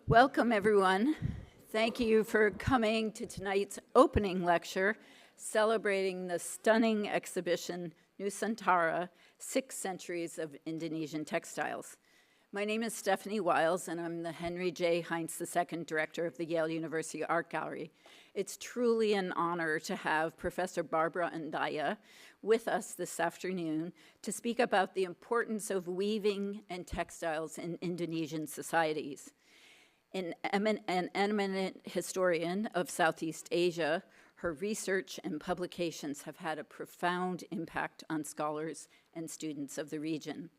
Welcome, everyone. Thank you for coming to tonight's opening lecture, celebrating the stunning exhibition Nusantara, 6 Centuries of Indonesian Textiles. My name is Stephanie Wiles, and I'm the Henry J. Heinz II Director of the Yale University Art Gallery. It's truly an honor to have Professor Barbara Andaya with us this afternoon to speak about the importance of weaving and textiles in Indonesian societies. An eminent historian of Southeast Asia, her research and publications have had a profound impact on scholars and students of the region.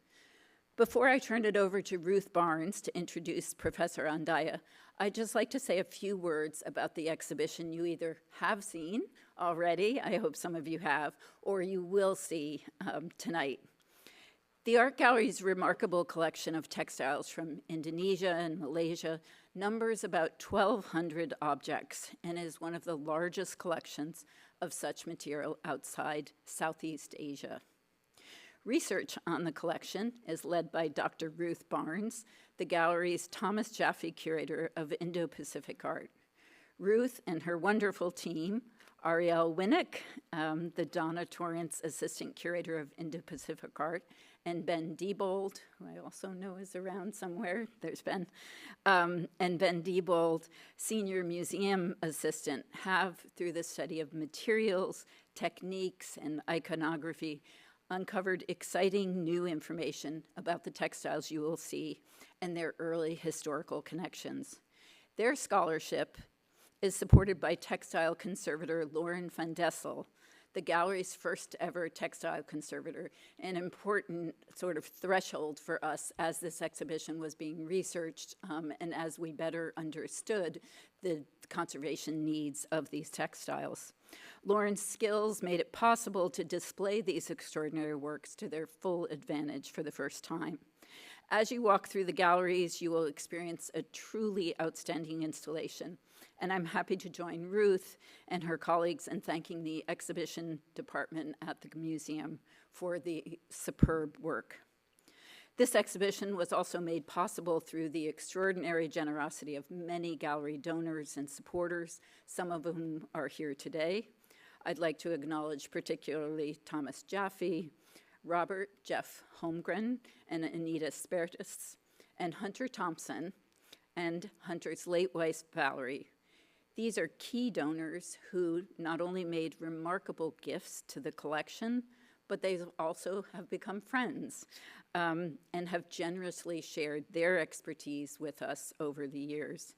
Before I turn it over to Ruth Barnes to introduce Professor Andaya, I'd just like to say a few words about the exhibition you either have seen already, I hope some of you have, or you will see tonight. The Art Gallery's remarkable collection of textiles from Indonesia and Malaysia numbers about 1,200 objects and is one of the largest collections of such material outside Southeast Asia. Research on the collection is led by Dr. Ruth Barnes, the gallery's Thomas Jaffe Curator of Indo-Pacific Art. Ruth and her wonderful team, Ariel Winnick, the Donna Torrance Assistant Curator of Indo-Pacific Art, and Ben Diebold, who I also know is around somewhere, there's Ben, and Ben Diebold, Senior Museum Assistant, have, through the study of materials, techniques, and iconography, uncovered exciting new information about the textiles you will see and their early historical connections. Their scholarship is supported by textile conservator Lauren van Dessel, the gallery's first ever textile conservator, an important sort of threshold for us as this exhibition was being researched and as we better understood the conservation needs of these textiles. Lauren's skills made it possible to display these extraordinary works to their full advantage for the first time. As you walk through the galleries, you will experience a truly outstanding installation, and I'm happy to join Ruth and her colleagues in thanking the exhibition department at the museum for the superb work. This exhibition was also made possible through the extraordinary generosity of many gallery donors and supporters, some of whom are here today. I'd like to acknowledge particularly Thomas Jaffe, Robert Jeff Holmgren, and Anita Spertus, and Hunter Thompson, and Hunter's late wife, Valerie. These are key donors who not only made remarkable gifts to the collection, but they also have become friends and have generously shared their expertise with us over the years.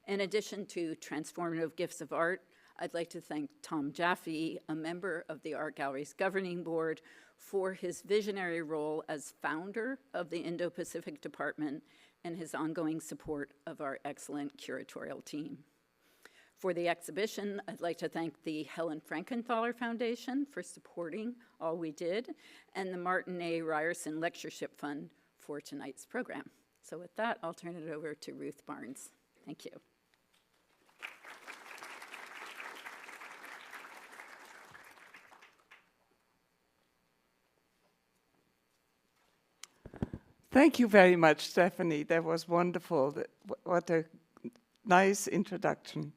In addition to transformative gifts of art, I'd like to thank Tom Jaffe, a member of the Art Gallery's governing board, for his visionary role as founder of the Indo-Pacific Department and his ongoing support of our excellent curatorial team. For the exhibition, I'd like to thank the Helen Frankenthaler Foundation for supporting all we did, and the Martin A. Ryerson Lectureship Fund for tonight's program. So with that, I'll turn it over to Ruth Barnes. Thank you. Thank you very much, Stephanie. That was wonderful. What a nice introduction.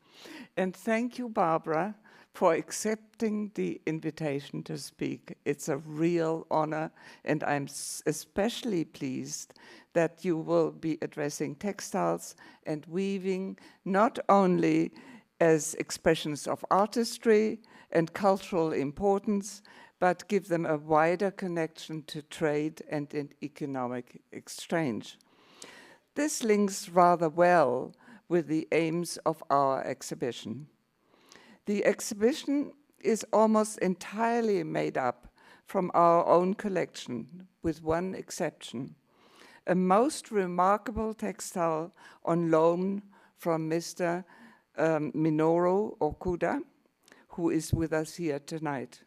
And thank you, Barbara, for accepting the invitation to speak. It's a real honor, and I'm especially pleased that you will be addressing textiles and weaving not only as expressions of artistry and cultural importance, but give them a wider connection to trade and economic exchange. This links rather well with the aims of our exhibition. The exhibition is almost entirely made up from our own collection, with one exception, a most remarkable textile on loan from Mr. Minoru Okuda, who is with us here tonight.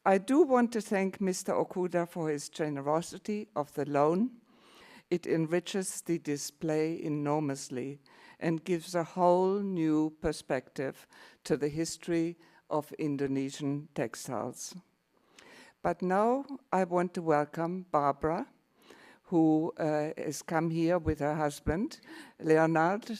I do want to thank Mr. Okuda for his generosity of the loan. It enriches the display enormously and gives a whole new perspective to the history of Indonesian textiles. But now I want to welcome Barbara, who has come here with her husband, Leonard,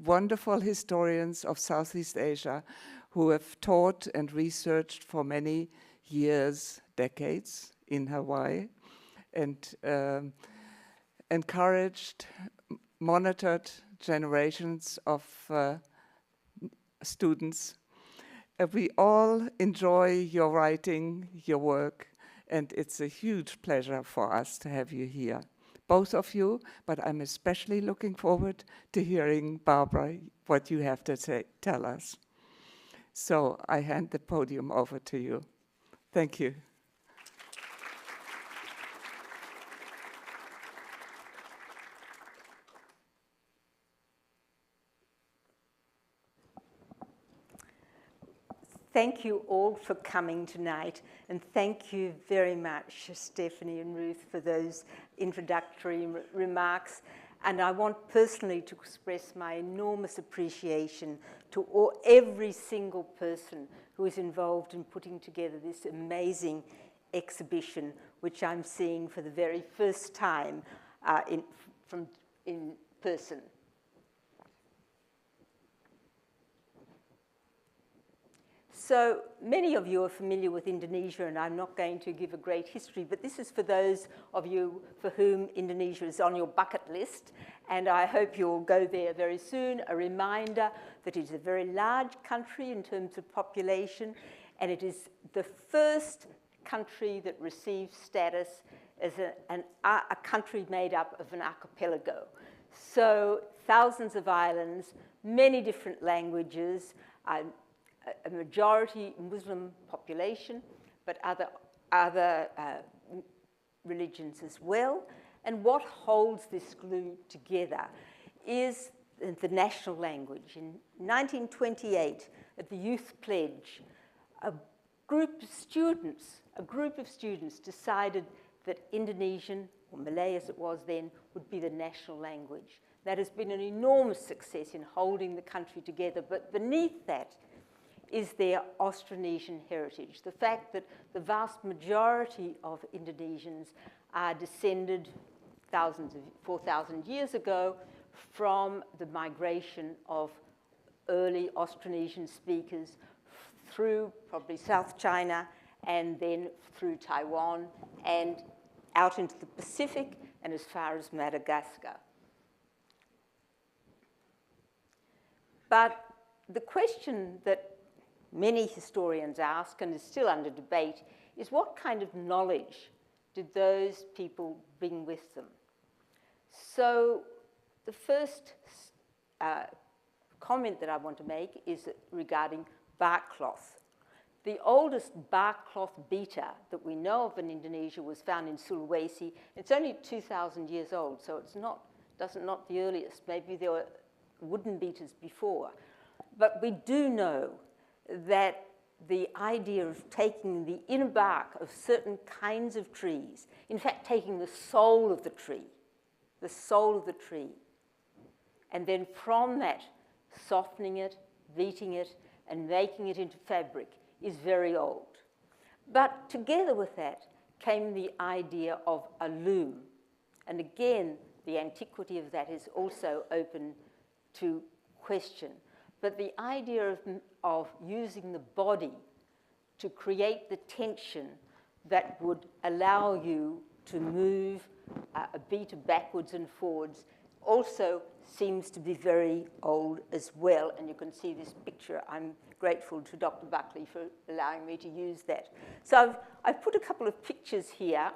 wonderful historians of Southeast Asia who have taught and researched for many years, decades in Hawaii, and encouraged, monitored generations of students. We all enjoy your writing, your work, and it's a huge pleasure for us to have you here, both of you, but I'm especially looking forward to hearing, Barbara, what you have to tell us. So I hand the podium over to you. Thank you. Thank you all for coming tonight, and thank you very much, Stephanie and Ruth, for those introductory remarks. And I want personally to express my enormous appreciation to every single person who is involved in putting together this amazing exhibition, which I'm seeing for the very first time in person. So many of you are familiar with Indonesia, and I'm not going to give a great history, but this is for those of you for whom Indonesia is on your bucket list, and I hope you'll go there very soon. A reminder that it is a very large country in terms of population, and it is the first country that receives status as a country made up of an archipelago. So thousands of islands, many different languages, a majority Muslim population, but other religions as well. And what holds this glue together is the national language. In 1928, at the Youth Pledge, a group of students decided that Indonesian, or Malay as it was then, would be the national language. That has been an enormous success in holding the country together, but beneath that is their Austronesian heritage. The fact that the vast majority of Indonesians are descended 4,000 years ago from the migration of early Austronesian speakers through probably South China and then through Taiwan and out into the Pacific and as far as Madagascar. But the question that many historians ask, and is still under debate, is what kind of knowledge did those people bring with them? So the first comment that I want to make is regarding bark cloth. The oldest bark cloth beater that we know of in Indonesia was found in Sulawesi. It's only 2,000 years old, so it's not the earliest. Maybe there were wooden beaters before. But we do know that the idea of taking the inner bark of certain kinds of trees, in fact, taking the soul of the tree, and then from that, softening it, beating it, and making it into fabric is very old. But together with that came the idea of a loom. And again, the antiquity of that is also open to question. But the idea of using the body to create the tension that would allow you to move a beater backwards and forwards also seems to be very old as well. And you can see this picture. I'm grateful to Dr. Buckley for allowing me to use that. So I've put a couple of pictures here.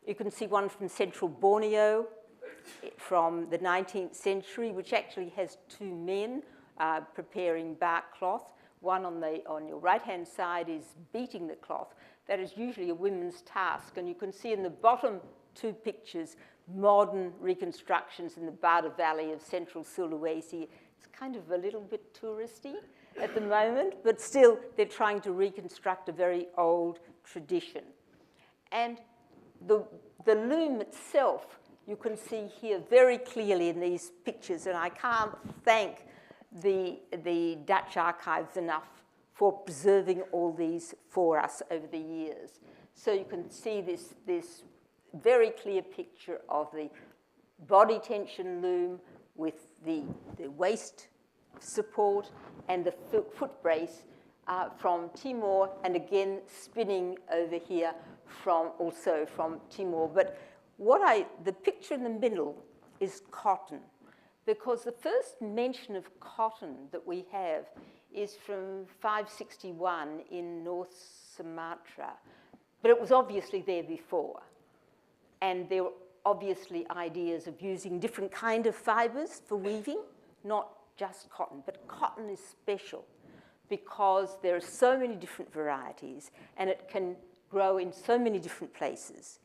You can see one from central Borneo from the 19th century, which actually has two men preparing bark cloth. One on your right-hand side is beating the cloth. That is usually a women's task. And you can see in the bottom two pictures modern reconstructions in the Bada Valley of central Sulawesi. It's kind of a little bit touristy at the moment, but still they're trying to reconstruct a very old tradition. And the loom itself, you can see here very clearly in these pictures, and I can't thank the Dutch archives enough for preserving all these for us over the years. So you can see this very clear picture of the body tension loom with the waist support and the foot brace from Timor, and again spinning over here also from Timor. But the picture in the middle is cotton, because the first mention of cotton that we have is from 561 in North Sumatra, but it was obviously there before. And there were obviously ideas of using different kind of fibers for weaving, not just cotton, but cotton is special because there are so many different varieties and it can grow in so many different places.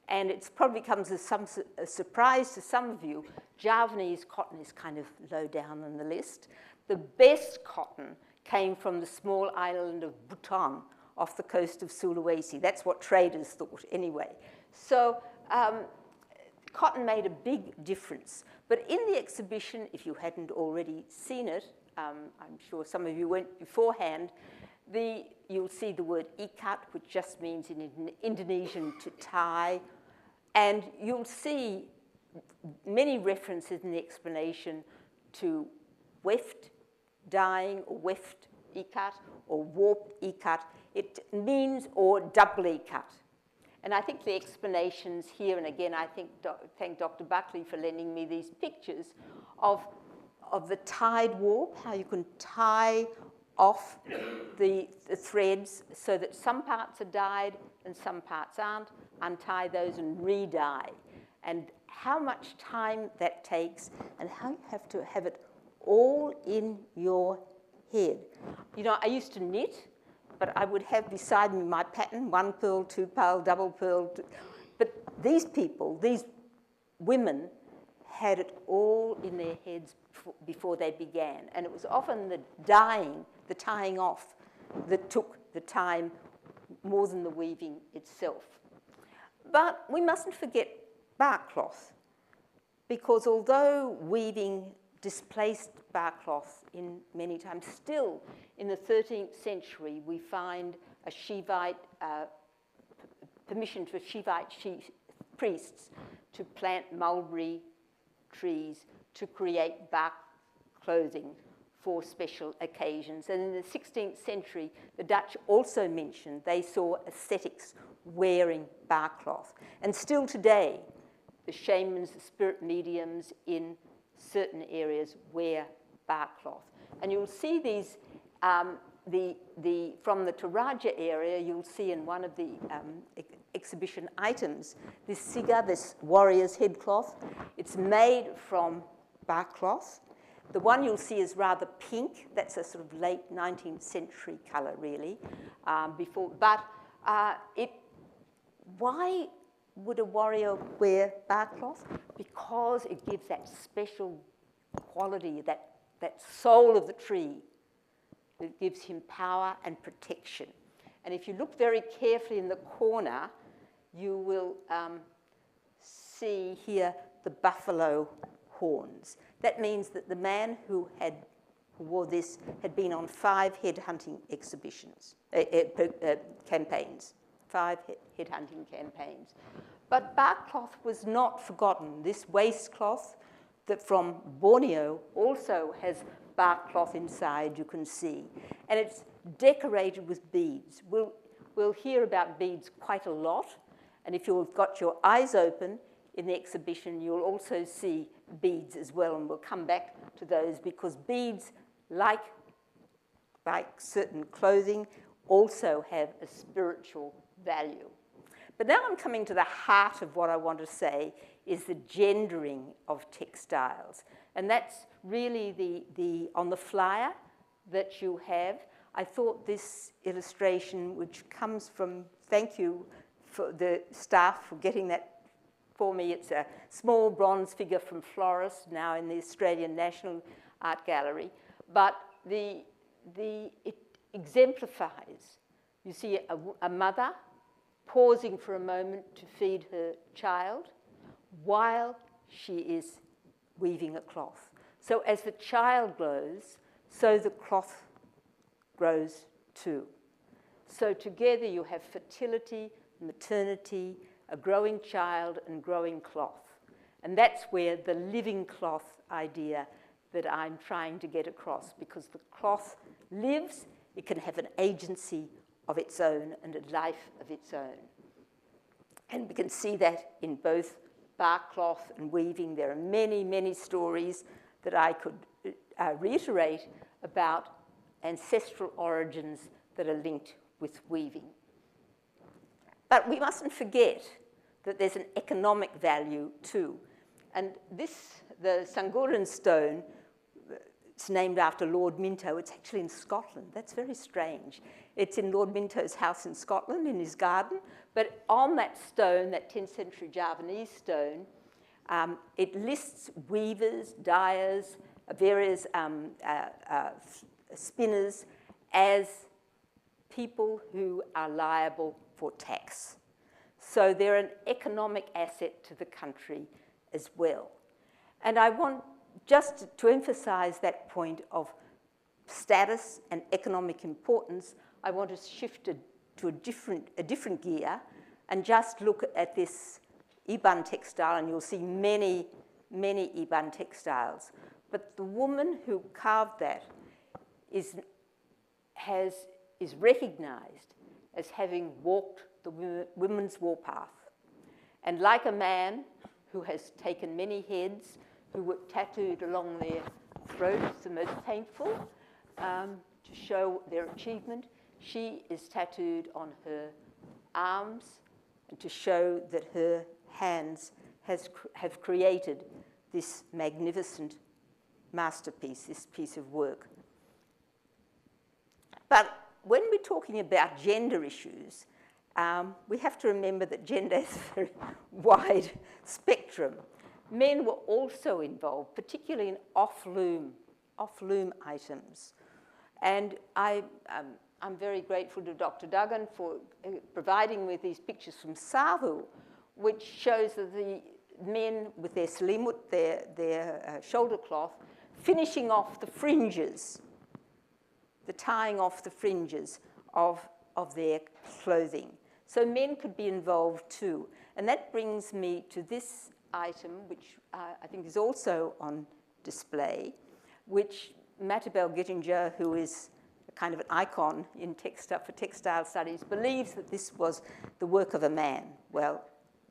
And it's probably comes as a surprise to some of you, Javanese cotton is kind of low down on the list. The best cotton came from the small island of Bhutan off the coast of Sulawesi. That's what traders thought anyway. So cotton made a big difference. But in the exhibition, if you hadn't already seen it, I'm sure some of you went beforehand, you'll see the word ikat, which just means in Indonesian to tie. And you'll see many references in the explanation to weft dyeing, or weft ikat, or warped ikat. It means, or double ikat. And I think the explanations here, and again, I thank Dr. Buckley for lending me these pictures of the tied warp, how you can tie off the threads so that some parts are dyed and some parts aren't, untie those and re-dye. And how much time that takes and how you have to have it all in your head. You know, I used to knit, but I would have beside me my pattern, 1 purl, 2 purl, double purl. But these people, these women, had it all in their heads before they began. And it was often the dyeing, the tying off, that took the time more than the weaving itself. But we mustn't forget bark cloth, because although weaving displaced bark cloth in many times, still in the 13th century we find a Shivite, permission for Shivite priests to plant mulberry trees to create bark clothing for special occasions. And in the 16th century, the Dutch also mentioned they saw ascetics wearing bark cloth. And still today, the shamans, the spirit mediums in certain areas wear bark cloth. And you'll see these, from the Toraja area, you'll see in one of the exhibition items, this siga, this warrior's head cloth. It's made from bark cloth. The one you'll see is rather pink. That's a sort of late 19th century colour, really. Why would a warrior wear bark cloth? Because it gives that special quality, that soul of the tree, that gives him power and protection. And if you look very carefully in the corner, you will see here the buffalo horns. That means that the man who wore this had been on 5 head hunting campaigns. 5 head hunting campaigns. But bark cloth was not forgotten. This waistcloth that from Borneo also has bark cloth inside, you can see. And it's decorated with beads. We'll hear about beads quite a lot. And if you've got your eyes open in the exhibition, you'll also see beads as well. And we'll come back to those because beads, like certain clothing, also have a spiritual value. But now I'm coming to the heart of what I want to say is the gendering of textiles. And that's really on the flyer that you have. I thought this illustration, which comes from, thank you for the staff for getting that for me. It's a small bronze figure from Flores, now in the Australian National Art Gallery. But it exemplifies, you see a mother pausing for a moment to feed her child while she is weaving a cloth. So as the child grows, so the cloth grows too. So together you have fertility, maternity, a growing child and growing cloth. And that's where the living cloth idea that I'm trying to get across, because the cloth lives, it can have an agency of its own and a life of its own. And we can see that in both bark cloth and weaving. There are many, many stories that I could reiterate about ancestral origins that are linked with weaving. But we mustn't forget that there's an economic value too. And this, the Sangoran stone, it's named after Lord Minto. It's actually in Scotland. That's very strange. It's in Lord Minto's house in Scotland, in his garden. But on that stone, that 10th century Javanese stone, it lists weavers, dyers, various spinners as people who are liable for tax. So they're an economic asset to the country as well. And I want just to emphasize that point of status and economic importance. I want to shift to a different gear and just look at this Iban textile, and you'll see many, many Iban textiles. But the woman who carved that is recognized as having walked the women's warpath. And like a man who has taken many heads, who were tattooed along their throats, the most painful, to show their achievement, she is tattooed on her arms and to show that her hands have created this magnificent masterpiece, this piece of work. But when we're talking about gender issues, we have to remember that gender is a very wide spectrum. Men were also involved, particularly in off-loom items. And I'm very grateful to Dr. Duggan for providing with these pictures from Savu, which shows that the men with their salimut, their shoulder cloth, finishing off the fringes, the tying off the fringes of their clothing. So men could be involved too. And that brings me to this item, which I think is also on display, which Matabel Gittinger, who is kind of an icon in for textile studies, believes that this was the work of a man. Well,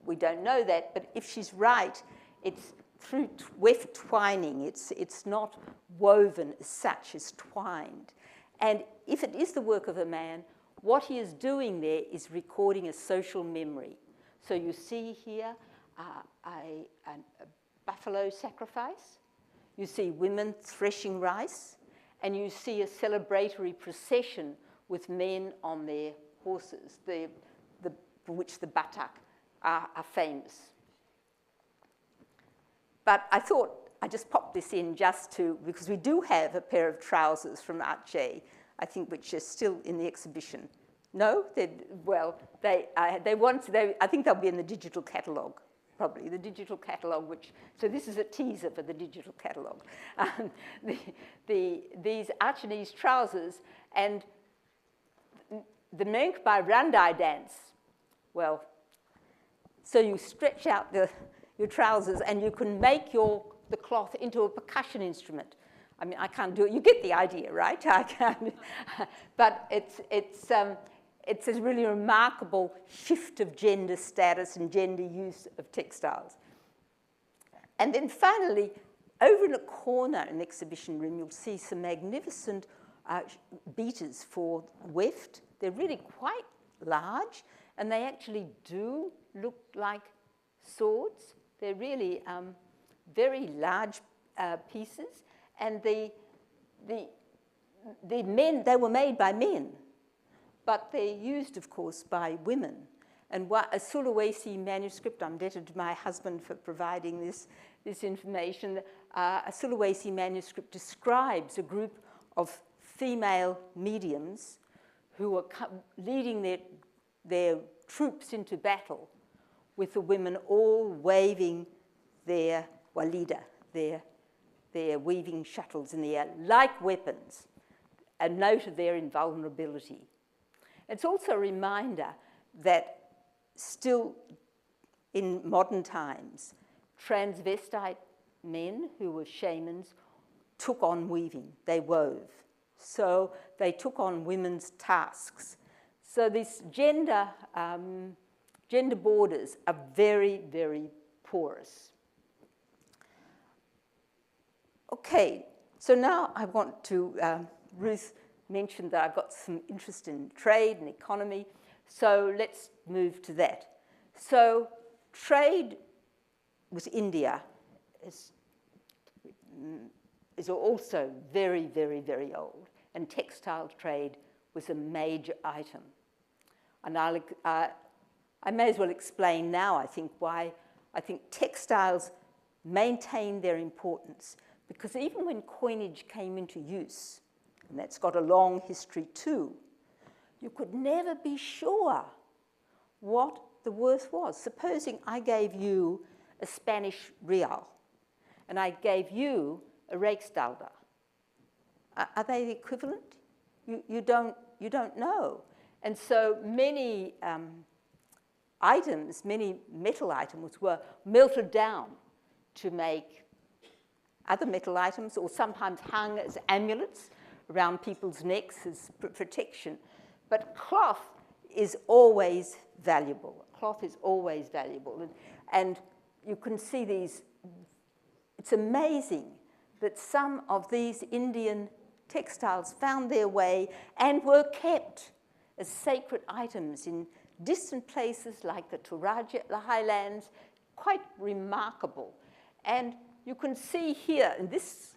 we don't know that, but if she's right, it's through weft twining. It's not woven as such, as twined. And if it is the work of a man, what he is doing there is recording a social memory. So you see here a buffalo sacrifice. You see women threshing rice. And you see a celebratory procession with men on their horses, for which the batak are famous. But I thought I just popped this in because we do have a pair of trousers from Aceh, I think, which are still in the exhibition. No? I think they'll be in the digital catalogue, probably, the digital catalogue, so this is a teaser for the digital catalogue. These Achenese trousers and the Menk by Randai dance. Well, so you stretch out your trousers and you can make the cloth into a percussion instrument. I mean, I can't do it. You get the idea, right? I can't. But it's a really remarkable shift of gender status and gender use of textiles. And then finally, over in a corner in the exhibition room, you'll see some magnificent beaters for weft. They're really quite large, and they actually do look like swords. They're really very large pieces, and the men, they were made by men, but they're used, of course, by women. And a Sulawesi manuscript, I'm indebted to my husband for providing this information, a Sulawesi manuscript describes a group of female mediums who are leading their troops into battle, with the women all waving their walida, their weaving shuttles in the air, like weapons, a note of their invulnerability. It's also a reminder that still in modern times, transvestite men who were shamans took on weaving. They wove. So they took on women's tasks. So these gender borders are very, very porous. Okay, so now I want to, Ruth mentioned that I've got some interest in trade and economy, so let's move to that. So trade with India is also very, very, very old, and textile trade was a major item. And I may as well explain now, I think, why I think textiles maintain their importance, because even when coinage came into use, and that's got a long history too, you could never be sure what the worth was. Supposing I gave you a Spanish real, and I gave you a Rijksdaalder. Are they the equivalent? You don't know. And so many items, many metal items were melted down to make other metal items, or sometimes hung as amulets around people's necks as protection. But cloth is always valuable. Cloth is always valuable. And you can see these. It's amazing that some of these Indian textiles found their way and were kept as sacred items in distant places like the Toraja highlands. Quite remarkable. And you can see here in this,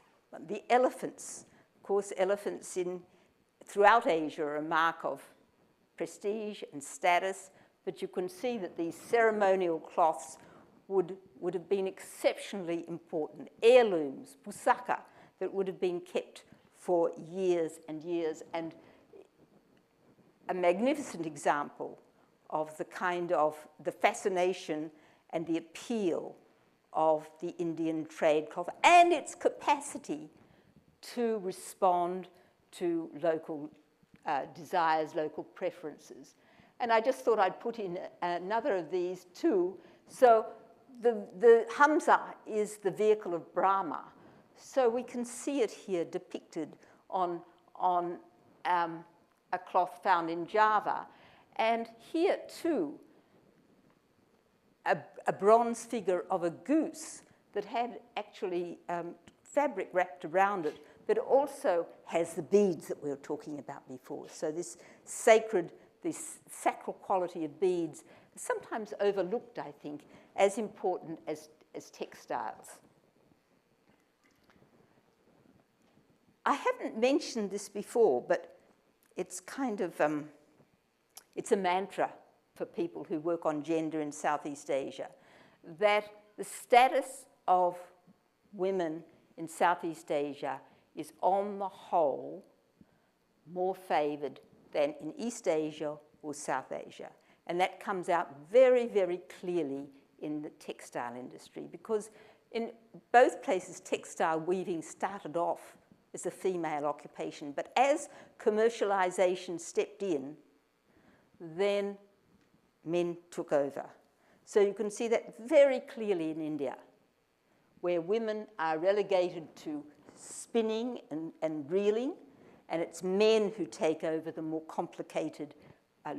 the elephants. Of course, elephants throughout Asia are a mark of prestige and status, but you can see that these ceremonial cloths would have been exceptionally important. Heirlooms, pusaka, that would have been kept for years and years, and a magnificent example of the kind of the fascination and the appeal of the Indian trade cloth and its capacity to respond to local desires, local preferences. And I just thought I'd put in another of these too. So the Hamza is the vehicle of Brahma. So we can see it here depicted on a cloth found in Java. And here too, a bronze figure of a goose that had actually fabric wrapped around it, but also has the beads that we were talking about before. So this sacral quality of beads is sometimes overlooked, I think, as important as textiles. I haven't mentioned this before, but it's kind of, it's a mantra for people who work on gender in Southeast Asia, that the status of women in Southeast Asia is on the whole more favoured than in East Asia or South Asia. And that comes out very, very clearly in the textile industry, because in both places textile weaving started off as a female occupation, but as commercialisation stepped in, then men took over. So you can see that very clearly in India, where women are relegated to spinning and reeling, and it's men who take over the more complicated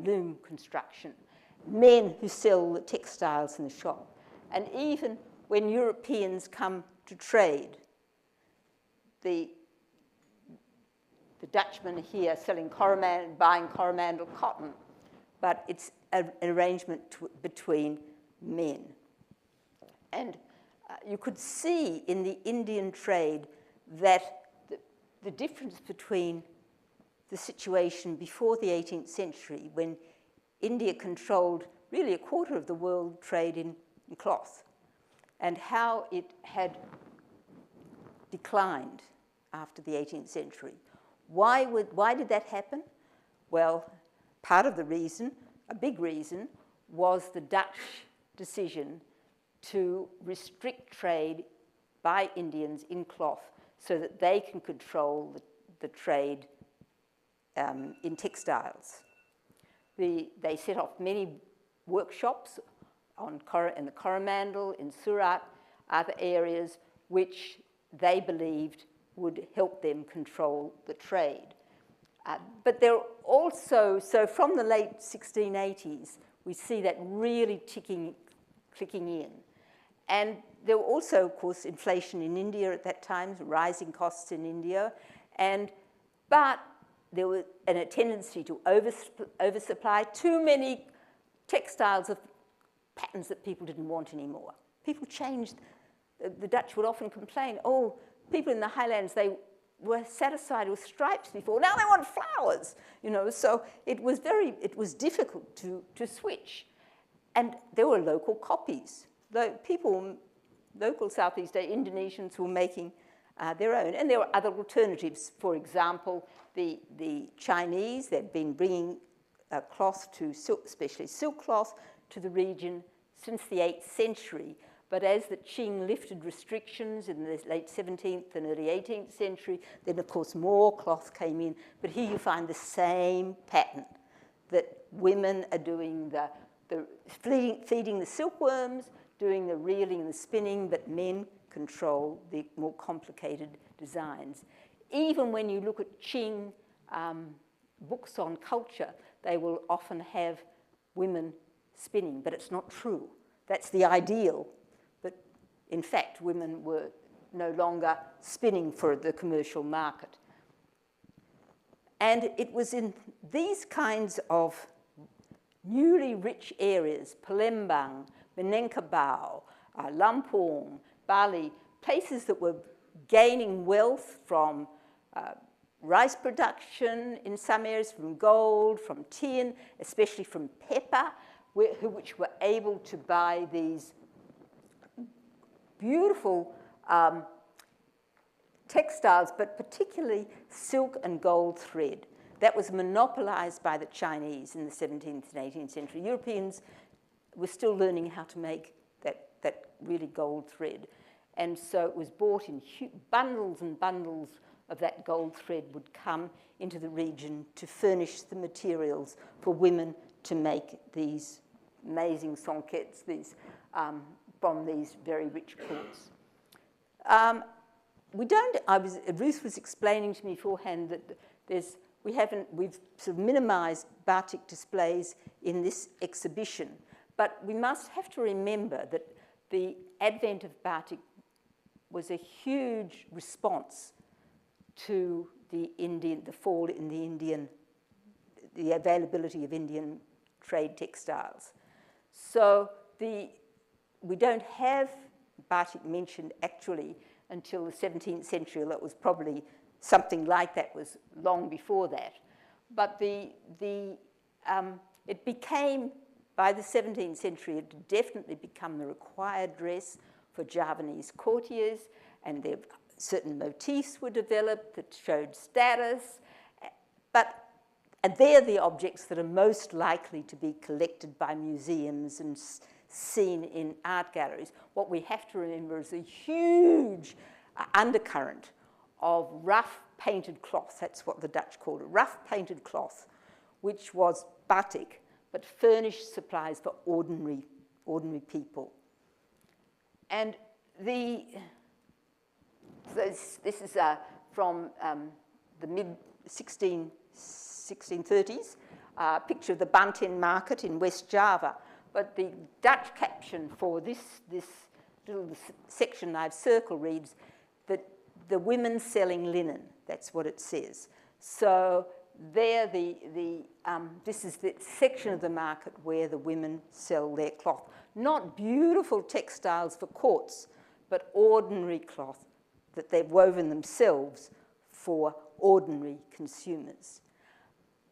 loom construction, men who sell the textiles in the shop. And even when Europeans come to trade, the Dutchmen are here selling buying Coromandel cotton, but it's an arrangement between men. And you could see in the Indian trade that the difference between the situation before the 18th century, when India controlled really a quarter of the world trade in cloth, and how it had declined after the 18th century. Why did that happen? Well, part of the reason, a big reason, was the Dutch decision to restrict trade by Indians in cloth so that they can control the trade in textiles. They set off many workshops in the Coromandel, in Surat, other areas which they believed would help them control the trade. But there are also, so from the late 1680s, we see that really clicking in. And there were also, of course, inflation in India at that time, rising costs in India, but there was a tendency to oversupply, too many textiles of patterns that people didn't want anymore. People changed. The Dutch would often complain, oh, people in the highlands, they were satisfied with stripes before, now they want flowers, you know, so it was difficult to switch. And there were local copies. Local Southeast Indonesians were making their own, and there were other alternatives. For example, the Chinese, they'd been bringing cloth to silk, especially silk cloth, to the region since the 8th century. But as the Qing lifted restrictions in the late 17th and early 18th century, then of course more cloth came in. But here you find the same pattern, that women are doing feeding the silkworms, doing the reeling and the spinning, but men control the more complicated designs. Even when you look at Qing books on culture, they will often have women spinning, but it's not true. That's the ideal. But in fact, women were no longer spinning for the commercial market. And it was in these kinds of newly rich areas, Palembang, Minangkabau, Lampung, Bali, places that were gaining wealth from rice production in some areas, from gold, from tin, especially from pepper, which were able to buy these beautiful textiles, but particularly silk and gold thread. That was monopolized by the Chinese in the 17th and 18th century. Europeans were still learning how to make that really gold thread. And so it was bought in bundles and bundles of that gold thread would come into the region to furnish the materials for women to make these amazing songkets, from these very rich courts. Ruth was explaining to me beforehand that we've sort of minimized batik displays in this exhibition, but we must have to remember that the advent of batik was a huge response to the fall in the availability of Indian trade textiles. So we don't have batik mentioned actually until the 17th century. That was probably something like that was long before that. But it became, by the 17th century, it had definitely become the required dress for Javanese courtiers, and certain motifs were developed that showed status. And they're the objects that are most likely to be collected by museums and seen in art galleries. What we have to remember is a huge undercurrent of rough painted cloth. That's what the Dutch called it, rough painted cloth, which was batik, but furnished supplies for ordinary people. And this is from the mid-1630s, picture of the Banten market in West Java. But the Dutch caption for this little section I've circled reads that the women selling linen. That's what it says. So there, this is the section of the market where the women sell their cloth. Not beautiful textiles for courts, but ordinary cloth that they've woven themselves for ordinary consumers.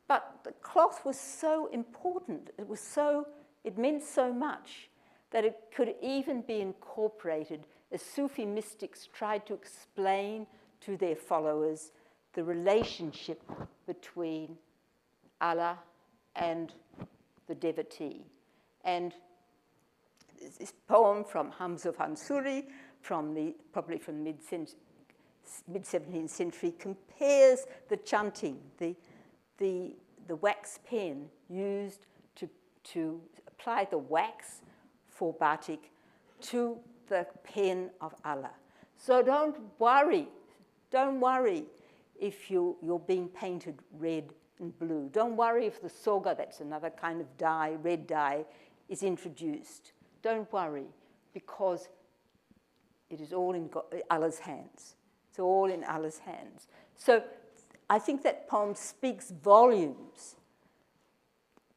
But the cloth was so important. It meant so much that it could even be incorporated as Sufi mystics tried to explain to their followers the relationship between Allah and the devotee. And this poem from Hamza Fansuri, probably from the mid-17th century, compares the chanting, the wax pen used to apply the wax for batik to the pen of Allah. So don't worry if you're being painted red and blue. Don't worry if the soga, that's another kind of dye, red dye, is introduced. Don't worry, because it is all in Allah's hands. It's all in Allah's hands. So I think that poem speaks volumes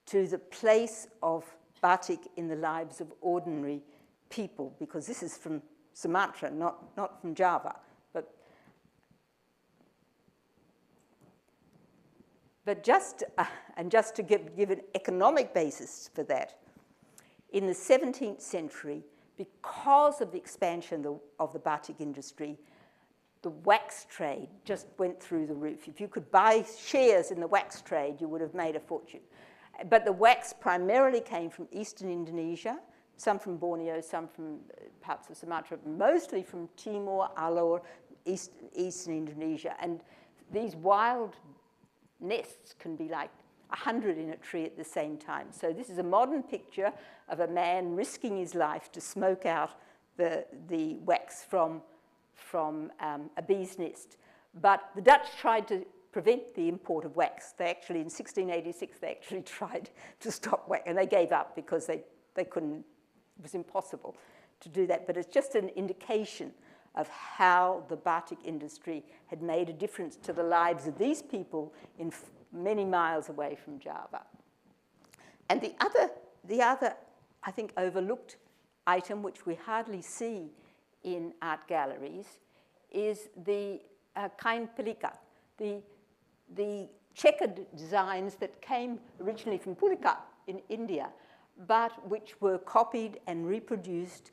to the place of batik in the lives of ordinary people, because this is from Sumatra, not from Java. But just to give an economic basis for that, in the 17th century, because of the expansion of the batik industry, the wax trade just went through the roof. If you could buy shares in the wax trade, you would have made a fortune. But the wax primarily came from eastern Indonesia, some from Borneo, some from parts of Sumatra, mostly from Timor, Alor, eastern Indonesia. And these wild nests can be like 100 in a tree at the same time. So this is a modern picture of a man risking his life to smoke out the wax from a bee's nest. But the Dutch tried to prevent the import of wax. They actually, in 1686, they actually tried to stop wax, and they gave up because they couldn't, it was impossible to do that. But it's just an indication of how the batik industry had made a difference to the lives of these people in many miles away from Java. And the other, I think, overlooked item, which we hardly see in art galleries, is the kain pelika, the checkered designs that came originally from Pulika in India, but which were copied and reproduced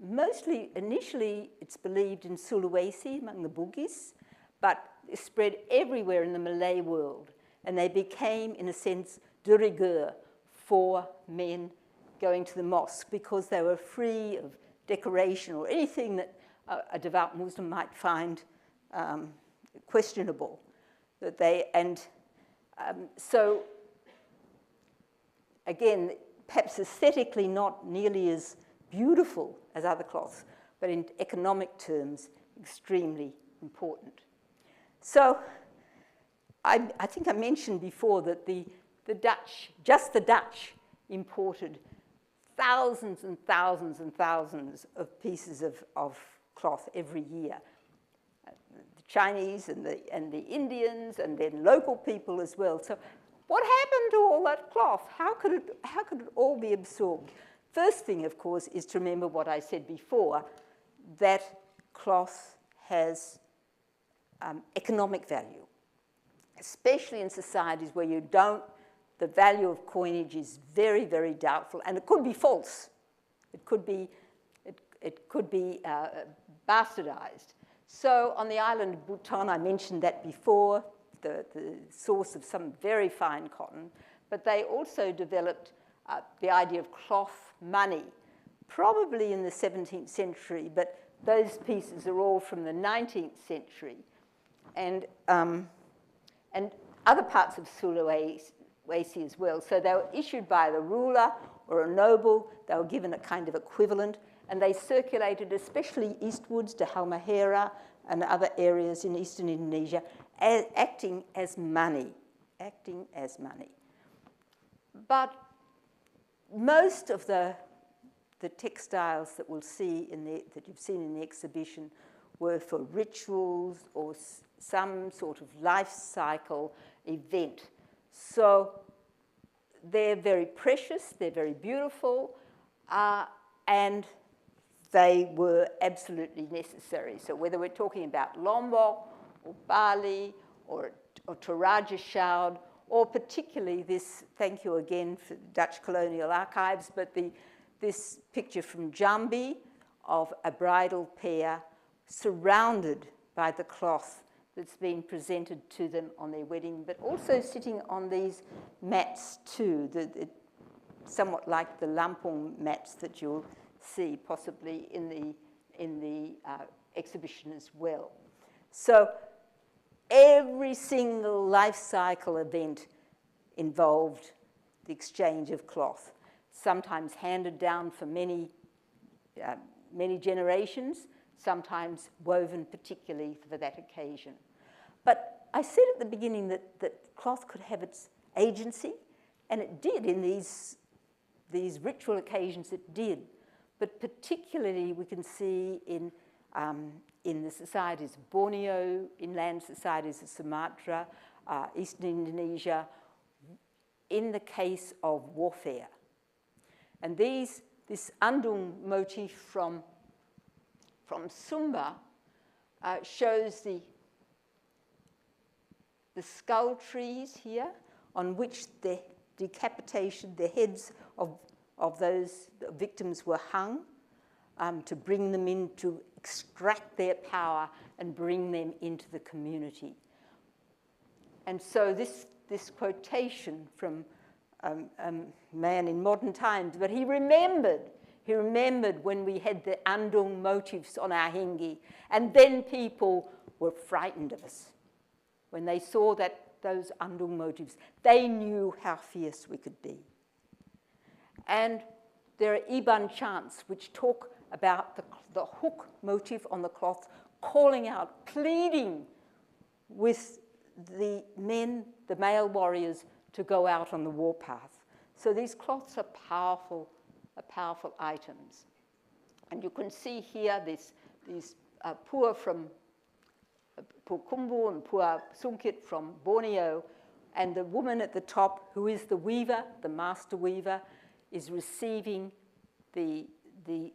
mostly, initially, it's believed in Sulawesi among the Bugis, but spread everywhere in the Malay world. And they became, in a sense, de rigueur for men going to the mosque, because they were free of decoration or anything that a devout Muslim might find questionable. So, again, perhaps aesthetically not nearly as beautiful as other cloths, but in economic terms, extremely important. So I think I mentioned before that the Dutch, just the Dutch, imported thousands and thousands and thousands of pieces of cloth every year. The Chinese and the Indians, and then local people as well. So what happened to all that cloth? How could it all be absorbed? First thing, of course, is to remember what I said before, that cloth has economic value, especially in societies where the value of coinage is very, very doubtful, and it could be false. It could be bastardized. So on the island of Bhutan, I mentioned that before, the source of some very fine cotton, but they also developed the idea of cloth money, probably in the 17th century, but those pieces are all from the 19th century. And other parts of Sulawesi as well. So they were issued by the ruler or a noble. They were given a kind of equivalent, and they circulated, especially eastwards to Halmahera and other areas in eastern Indonesia, acting as money. But most of the textiles that we'll see that you've seen in the exhibition were for rituals or some sort of life cycle event. So they're very precious, they're very beautiful, and they were absolutely necessary. So whether we're talking about Lombok or Bali or Toraja Shroud, or particularly this, thank you again for Dutch Colonial Archives, but this picture from Jambi of a bridal pair surrounded by the cloth that's been presented to them on their wedding, but also sitting on these mats too, somewhat like the Lampung mats that you'll see possibly in the exhibition as well. So every single life cycle event involved the exchange of cloth. sometimes handed down for many generations, sometimes woven particularly for that occasion. But I said at the beginning that cloth could have its agency, and it did in these ritual occasions, it did. But particularly we can see in the societies of Borneo, inland societies of Sumatra, eastern Indonesia, in the case of warfare. And this andung motif from Sumba shows the skull trees here, on which the heads of those victims were hung to bring them in, to extract their power and bring them into the community. And so this quotation from a man in modern times, but he remembered when we had the andung motifs on our hingi, and then people were frightened of us. When they saw those andung motifs, they knew how fierce we could be. And there are Iban chants which talk about the hook motif on the cloth, calling out, pleading with the men, the male warriors, to go out on the warpath. So these cloths are powerful items. And you can see here these pua from Kumbu and Pua Sungkit from Borneo, and the woman at the top, who is the weaver, the master weaver, is receiving the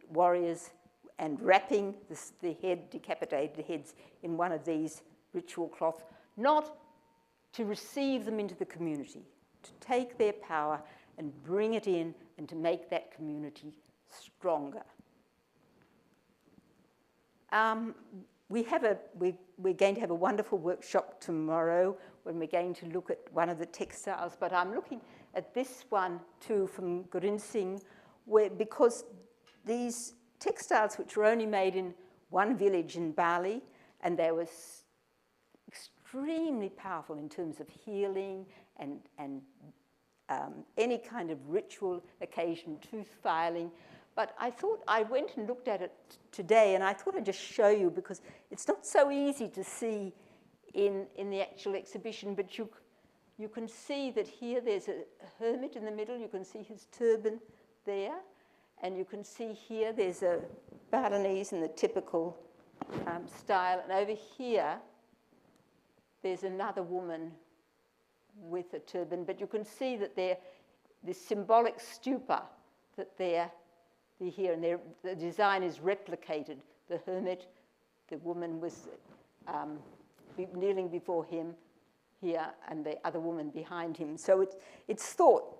warriors and wrapping the decapitated heads in one of these ritual cloths, not to receive them into the community, to take their power and bring it in and to make that community stronger. We're going to have a wonderful workshop tomorrow when we're going to look at one of the textiles, but I'm looking at this one too from Gurinsing, because these textiles, which were only made in one village in Bali, and they were extremely powerful in terms of healing and any kind of ritual occasion, tooth filing. But I thought I went and looked at it today, and I thought I'd just show you, because it's not so easy to see in the actual exhibition, but you can see that here there's a hermit in the middle. You can see his turban there, and you can see here there's a Balinese in the typical style, and over here there's another woman with a turban, but you can see that they're this symbolic stupa that they're here, and the design is replicated. The hermit, the woman was kneeling before him here, and the other woman behind him. So it's thought,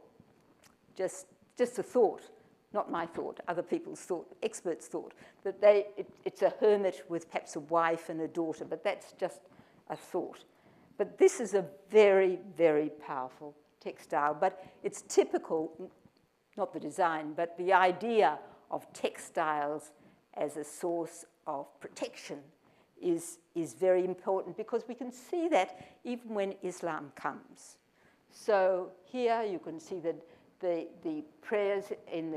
just a thought, not my thought, other people's thought, experts' thought, that it's a hermit with perhaps a wife and a daughter, but that's just a thought. But this is a very, very powerful textile, but it's typical, not the design, but the idea of textiles as a source of protection is very important, because we can see that even when Islam comes. So here you can see that the prayers in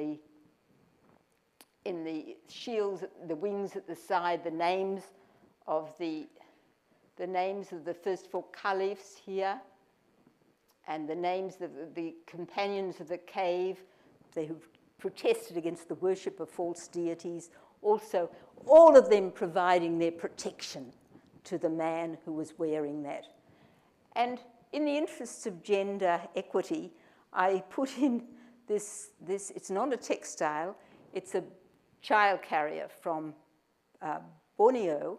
the shields, the wings at the side, the names of the first four caliphs here, and the names of the companions of the cave, who've protested against the worship of false deities. Also, all of them providing their protection to the man who was wearing that. And in the interests of gender equity, I put in this it's not a textile, it's a child carrier from Borneo,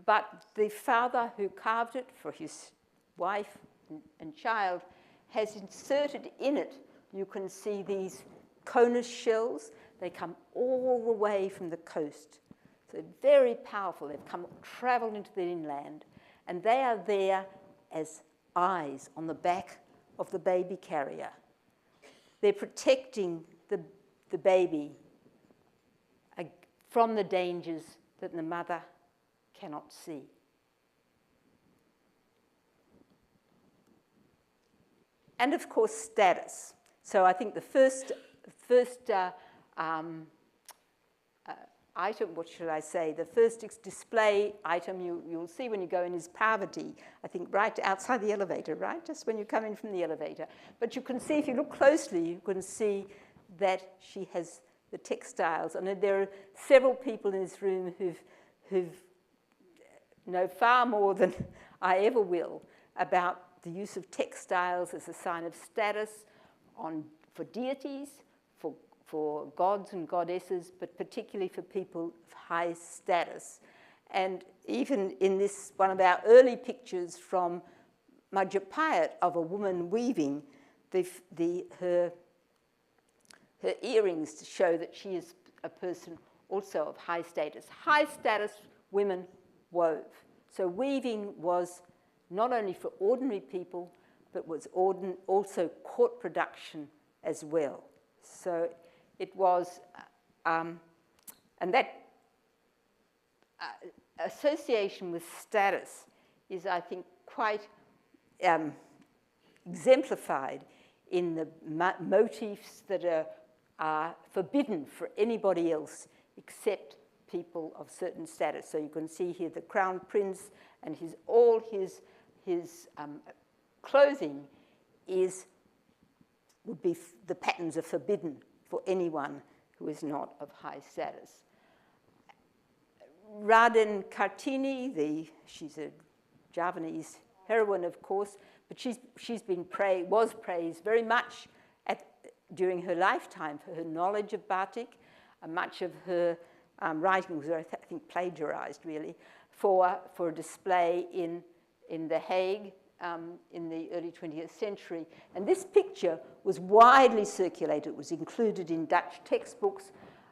but the father who carved it for his wife and child has inserted in it, you can see these conus shells. They come all the way from the coast. So they're very powerful. They've traveled into the inland, and they are there as eyes on the back of the baby carrier. They're protecting the baby from the dangers that the mother cannot see. And of course, status. So I think the first first item, what should I say, the first display item you'll see when you go in is Parvati, I think right outside the elevator, right? Just when you come in from the elevator. But you can see, if you look closely, you can see that she has the textiles. And there are several people in this room who've know far more than I ever will about the use of textiles as a sign of status for deities, for gods and goddesses, but particularly for people of high status. And even in this, one of our early pictures from Majapahit of a woman weaving, her earrings to show that she is a person also of high status. High status women wove. So weaving was not only for ordinary people, but was also court production as well. So it was, and that association with status is, I think, quite exemplified in the motifs that are forbidden for anybody else except people of certain status. So you can see here the crown prince and all his clothing would be, the patterns are forbidden for anyone who is not of high status. Raden Kartini, she's a Javanese heroine, of course, but was praised very much during her lifetime for her knowledge of batik. Much of her writing was, I think, plagiarized, really, for a display in The Hague in the early 20th century. And this picture was widely circulated. It was included in Dutch textbooks.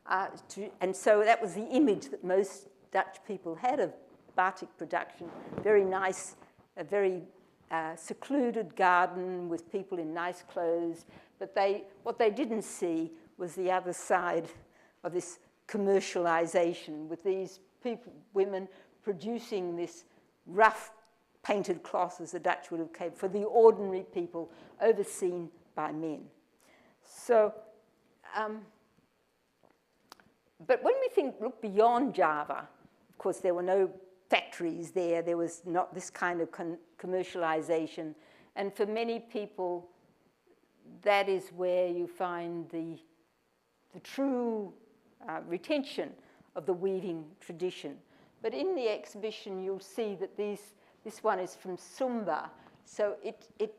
And so that was the image that most Dutch people had of batik production. Very nice, a very secluded garden with people in nice clothes. But what they didn't see was the other side of this commercialization, with these women producing this rough painted cloth, as the Dutch would have called, for the ordinary people, overseen by men. So, but when we look beyond Java, of course, there were no factories there. There was not this kind of commercialization. And for many people, that is where you find the true retention of the weaving tradition. But in the exhibition, you'll see that this one is from Sumba. So it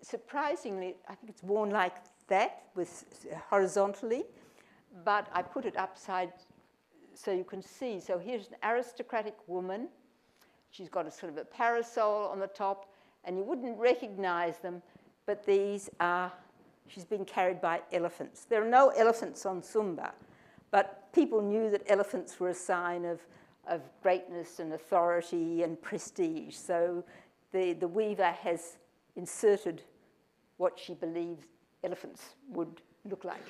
surprisingly, I think it's worn like that, horizontally, but I put it upside so you can see. So here's an aristocratic woman. She's got a sort of a parasol on the top, and you wouldn't recognize them, but she's been carried by elephants. There are no elephants on Sumba, but people knew that elephants were a sign of greatness and authority and prestige. So the weaver has inserted what she believed elephants would look like.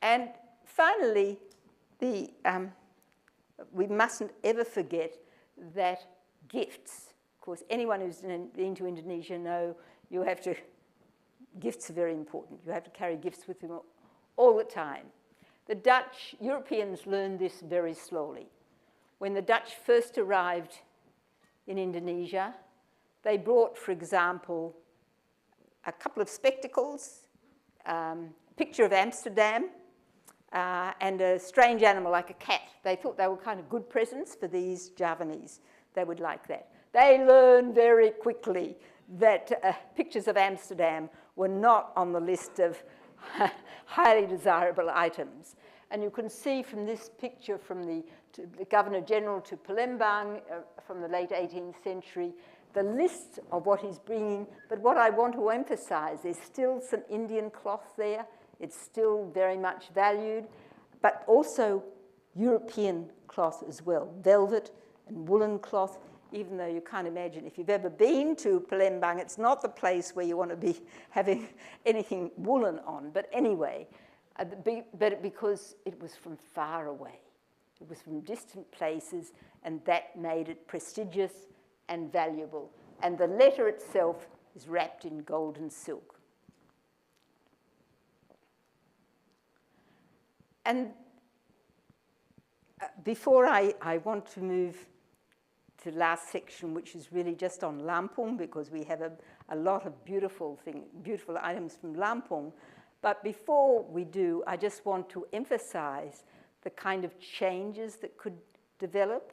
And finally, we mustn't ever forget that gifts, of course, anyone who's been to Indonesia know gifts are very important. You have to carry gifts with you all the time. The Europeans learned this very slowly. When the Dutch first arrived in Indonesia, they brought, for example, a couple of spectacles, a picture of Amsterdam, and a strange animal like a cat. They thought they were kind of good presents for these Javanese. They would like that. They learned very quickly that pictures of Amsterdam were not on the list of highly desirable items. And you can see from this picture from the Governor-General to Palembang from the late 18th century, the list of what he's bringing. But what I want to emphasize, there's still some Indian cloth there. It's still very much valued, but also European cloth as well, velvet and woolen cloth, even though you can't imagine, if you've ever been to Palembang, it's not the place where you want to be having anything woolen on. But anyway, because it was from far away. It was from distant places, and that made it prestigious and valuable. And the letter itself is wrapped in gold and silk. And before I want to move to the last section, which is really just on Lampung, because we have a lot of beautiful items from Lampung. But before we do, I just want to emphasize the kind of changes that could develop.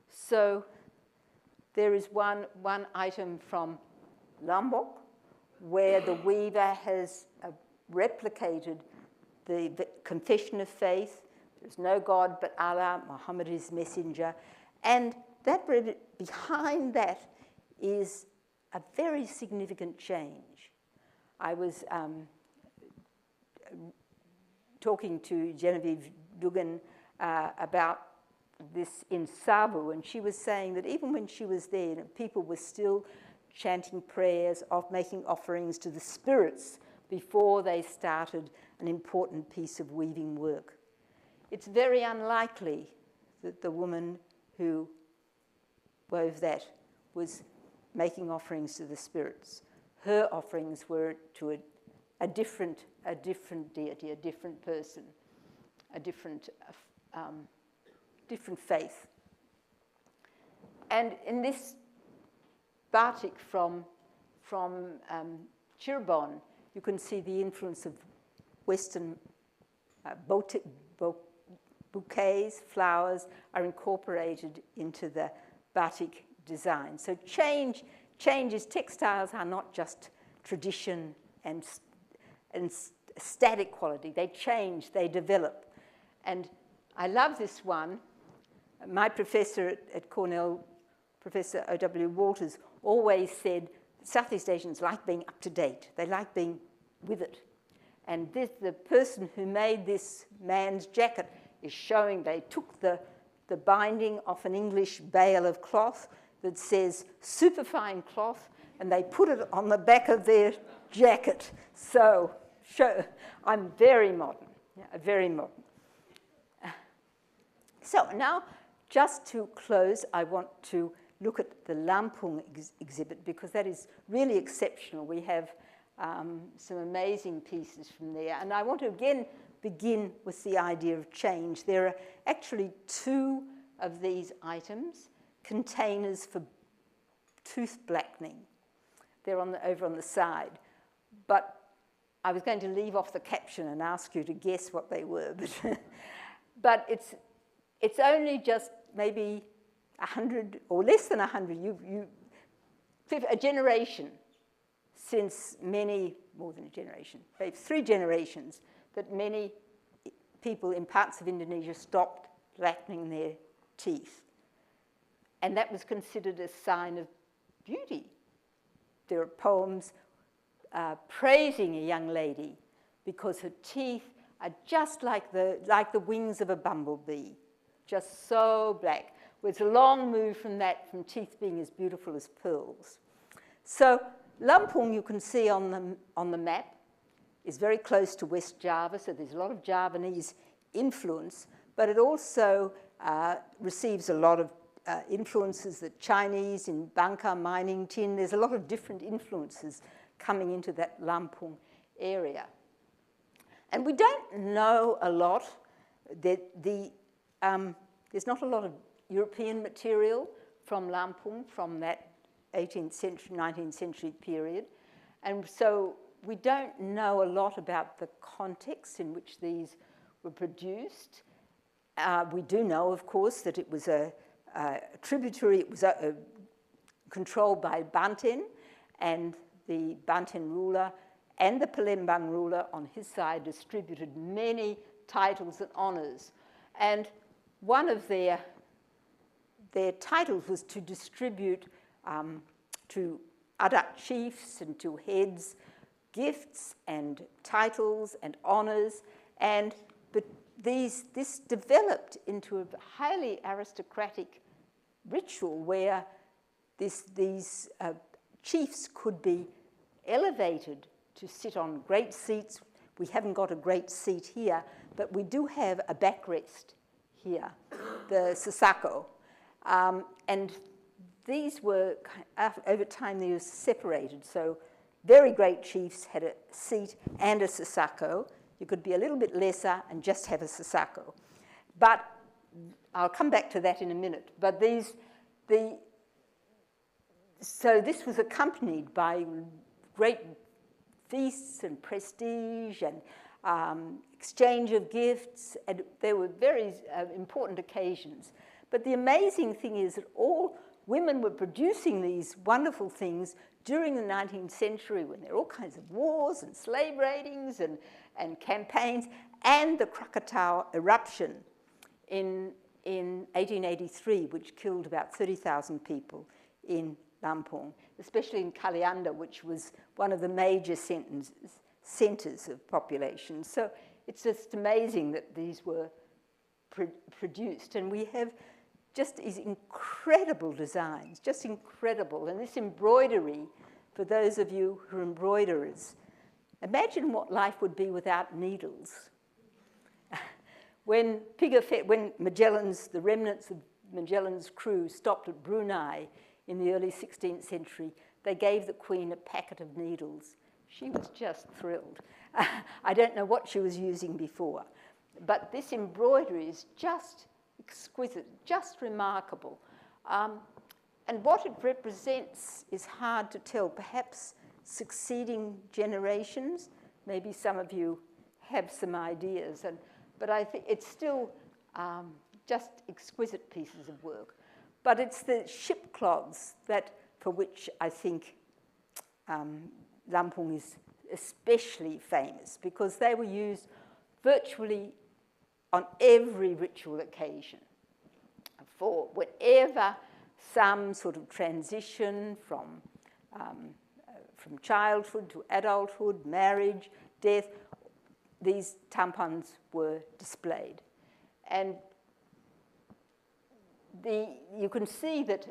So there is one item from Lombok, where the weaver has replicated the confession of faith. There's no God but Allah, Muhammad is messenger. And behind that is a very significant change. I was talking to Genevieve Dugan about this in Sabu, and she was saying that even when she was there, people were still chanting prayers, making offerings to the spirits before they started an important piece of weaving work. It's very unlikely that the woman who wove that was making offerings to the spirits. Her offerings were to a different deity, a different person, a different faith. And in this batik from Cirebon, you can see the influence of Western bouquets, flowers are incorporated into the batik design. So changes. Textiles are not just tradition and static quality. They change, they develop. And I love this one. My professor at Cornell, Professor O.W. Walters, always said Southeast Asians like being up to date. They like being with it. And the person who made this man's jacket is showing they took the binding off an English bale of cloth that says superfine cloth, and they put it on the back of their jacket. So I'm very modern, very modern. So now, just to close, I want to look at the Lampung exhibit, because that is really exceptional. We have some amazing pieces from there. And I want to again begin with the idea of change. There are actually two of these items, containers for tooth blackening. They're over on the side. But I was going to leave off the caption and ask you to guess what they were. But it's only just maybe 100 or less than 100, a generation since more than a generation, maybe 3 generations, that many people in parts of Indonesia stopped blackening their teeth. And that was considered a sign of beauty. There are poems praising a young lady because her teeth are just like the wings of a bumblebee, just so black. Well, it's a long move from teeth being as beautiful as pearls. So Lampung, you can see on the map, is very close to West Java, so there's a lot of Javanese influence, but it also receives a lot of influences, the Chinese in Bangka, mining, tin. There's a lot of different influences coming into that Lampung area. And we don't know a lot. There's not a lot of European material from Lampung from that 18th century, 19th century period. And so we don't know a lot about the context in which these were produced. We do know, of course, that it was a tributary, it was controlled by Banten, and the Banten ruler and the Palembang ruler on his side distributed many titles and honors. And one of their titles was to distribute to Adat chiefs and to heads gifts and titles and honors. But this developed into a highly aristocratic ritual where these chiefs could be elevated to sit on great seats. We haven't got a great seat here, but we do have a backrest here, the sasako. And these were, over time, they were separated. So very great chiefs had a seat and a sasako. You could be a little bit lesser and just have a sasako. But I'll come back to that in a minute. But so this was accompanied by great feasts and prestige and exchange of gifts, and there were very important occasions. But the amazing thing is that all women were producing these wonderful things during the 19th century when there were all kinds of wars and slave raidings and campaigns, and the Krakatau eruption in 1883, which killed about 30,000 people in Lampung, especially in Kalianda, which was one of the major centers of population. So it's just amazing that these were produced. And we have just these incredible designs, just incredible. And this embroidery, for those of you who are embroiderers, imagine what life would be without needles. When Magellan's, the remnants of Magellan's crew stopped at Brunei in the early 16th century, they gave the Queen a packet of needles. She was just thrilled. I don't know what she was using before, but this embroidery is just exquisite, just remarkable. And what it represents is hard to tell. Perhaps succeeding generations, maybe some of you have some ideas, but I think it's still just exquisite pieces of work. But it's the ship cloths for which I think Lampung is especially famous, because they were used virtually on every ritual occasion. For whenever some sort of transition from childhood to adulthood, marriage, death, these tampons were displayed. And you can see that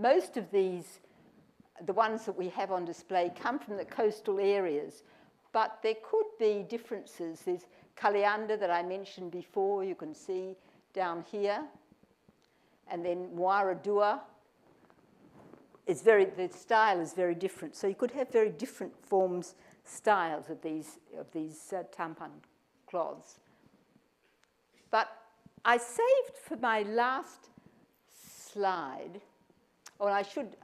most of these, the ones that we have on display, come from the coastal areas, but there could be differences. There's Kalianda that I mentioned before, you can see down here, and then Muara-Dua. The style is very different. So you could have very different styles of these tampon cloths. But I saved for my last slide, or I should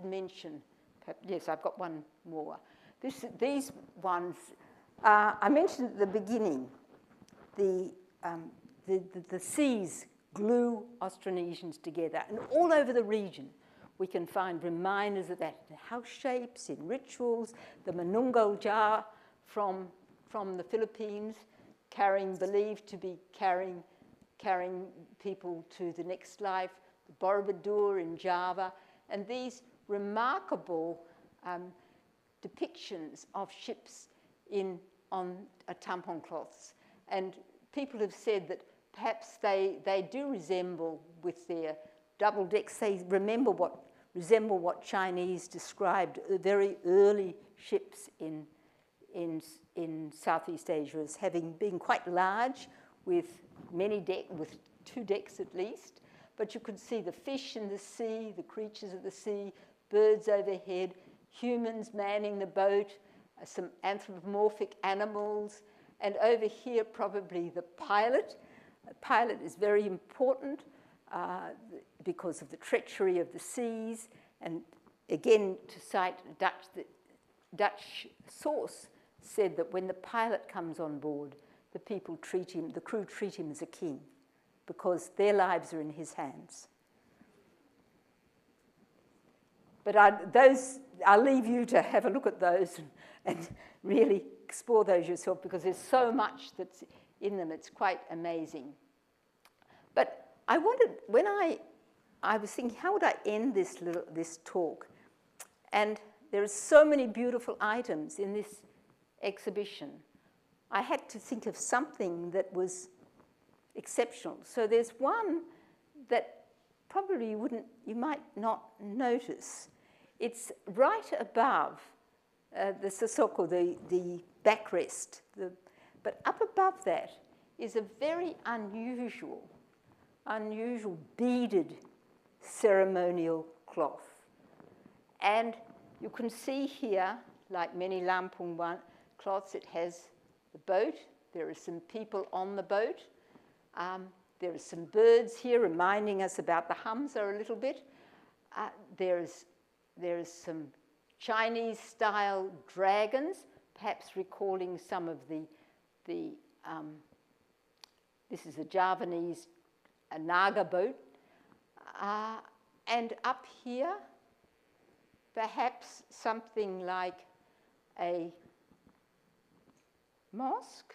mention, yes, I've got one more. These ones, I mentioned at the beginning, the seas glue Austronesians together, and all over the region we can find reminders of that in house shapes, in rituals. The Manunggal jar from the Philippines, believed to be carrying people to the next life. The Borobudur in Java, and these remarkable depictions of ships on tampon cloths. And people have said that perhaps they do resemble, with their double decks, they resemble what Chinese described very early ships in Southeast Asia as being quite large, with with 2 decks at least. But you could see the fish in the sea, the creatures of the sea, birds overhead, humans manning the boat, some anthropomorphic animals, and over here probably the pilot. The pilot is very important because of the treachery of the seas. And again, to cite the Dutch source said that when the pilot comes on board, the crew treat him as a king, because their lives are in his hands. But I'll leave you to have a look at those and really explore those yourself, because there's so much that's in them. It's quite amazing. But I wondered, when I was thinking, how would I end this talk? And there are so many beautiful items in this exhibition. I had to think of something that was exceptional. So there's one that probably you might not notice. It's right above the sasoko, the backrest. But up above that is a very unusual beaded ceremonial cloth. And you can see here, like many Lampung cloths, it has the boat There are some people on the boat. There are some birds here reminding us about the Hamza a little bit. There's some Chinese-style dragons, perhaps recalling some of this is a Javanese Naga boat. And up here, perhaps something like a mosque,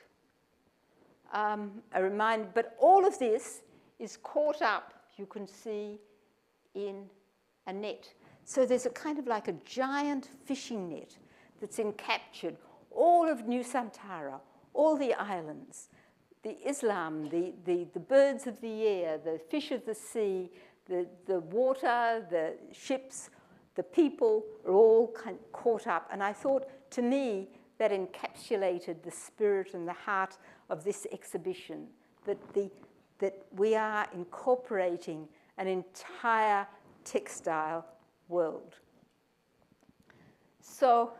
a reminder. But all of this is caught up, you can see, in a net. So there's a kind of like a giant fishing net that's encaptured all of Nusantara, all the islands, the Islam, the birds of the air, the fish of the sea, the water, the ships, the people are all kind of caught up. And I thought, to me, that encapsulated the spirit and the heart of this exhibition, that we are incorporating an entire textile world. So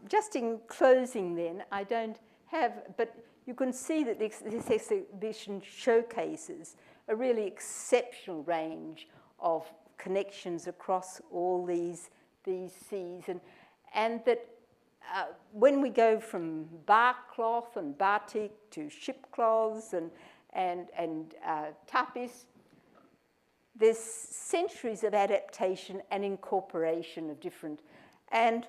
just in closing then, I don't have, but you can see that this exhibition showcases a really exceptional range of connections across all these seas, and that when we go from bark cloth and batik to ship cloths and tapis, there's centuries of adaptation and incorporation of different, and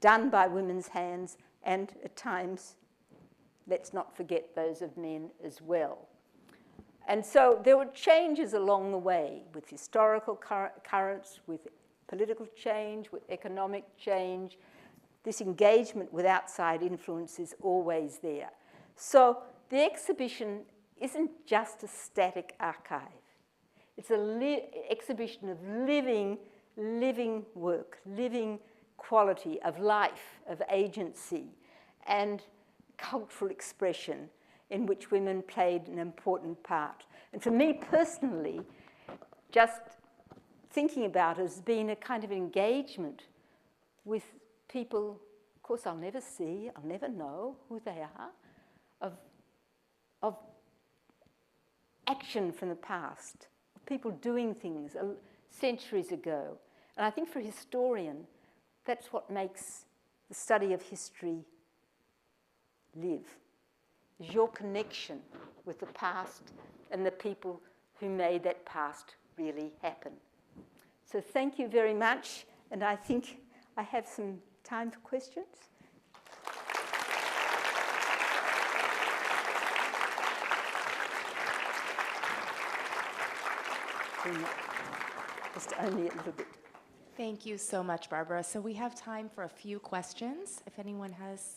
done by women's hands, and at times, let's not forget those of men as well. And so there were changes along the way with historical currents, with political change, with economic change. This engagement with outside influence is always there. So the exhibition isn't just a static archive. It's an exhibition of living work, living quality of life, of agency, and cultural expression in which women played an important part. And for me personally, just thinking about it has been a kind of engagement with people, of course, I'll never see, I'll never know who they are, of action from the past, of people doing things centuries ago. And I think for a historian, that's what makes the study of history live, is your connection with the past and the people who made that past really happen. So thank you very much, and I think I have some time for questions. Just only a little bit. Thank you so much, Barbara. So we have time for a few questions, if anyone has.